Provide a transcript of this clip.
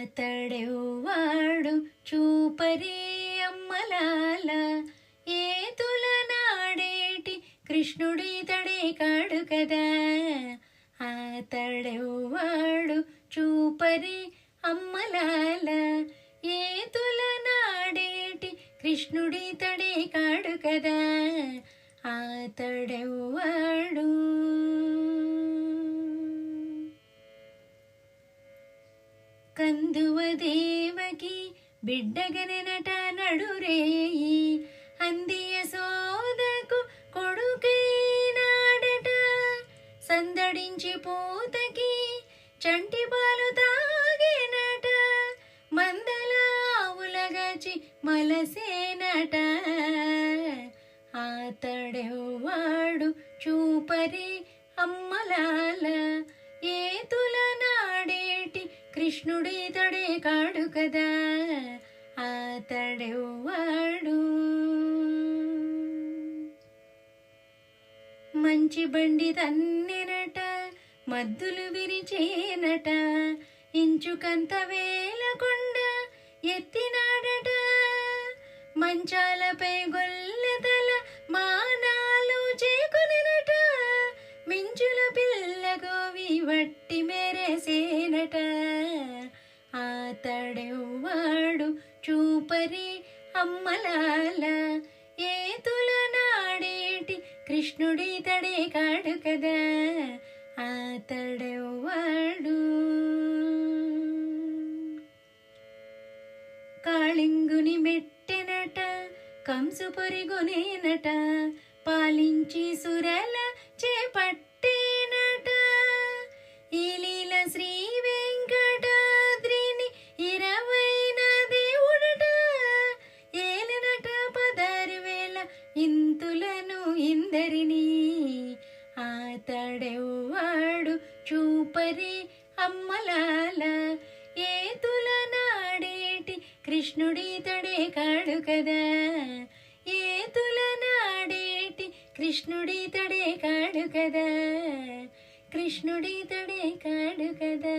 ఆతడెవ్వాడు చూపరి అమ్మలాల ఏతుల నాడేటి కృష్ణుడితడే కాడు కదా. ఆతడెవ్వాడు చూపరి అమ్మలాల ఏతుల నాడేటి కృష్ణుడితడే కాడు కదా. ఆతడెవ్వాడు కందువ దేవకి బిడ్డగనెనట నడురేయి అందియ సోదకు కొడుకైనాడట. సందడించి పూతకి చంటి పాలు తాగేనట మందలావులగచి మలసేనట. ఆతడెవ్వాడు చూపరి అమ్మలాల ఏతుల నాడేటి కృష్ణుడితడే కాడు కదా. ఆతడెవ్వాడు మంచి బండి తన్నెనట మద్దులు విరిచేనట ఇంచుకంత వేలకొండ ఎత్తినాడట. మంచాలపై గొల్లెతల మానాలు చేకొనెనట మించుల పిల్ల గోవి వట్టి మెరసేనట. ఆతడెవ్వాడు చూపరి అమ్మలాల ఏతుల నాడేటి కృష్ణుడితడే కాడు కదా. ఆతడెవ్వాడు కాళింగుని మెట్టెనట కంసు పొరిగొనేనట పాలించి సురల చేపట్టేనట. ఈ లీల శ్రీ వెంకటాద్రిని 20 దేవుడట ఏలనట 16,000 ఇంతులను ఇందరిని. ఆతడెవ్వాడు చూపరి అమ్మలాల ఏతుల నాడేటి కృష్ణుడితడే కాడు కదా. ఏతుల నాడేటి కృష్ణుడితడే కాడు కదా. కృష్ణుడితడే కాడు కదా.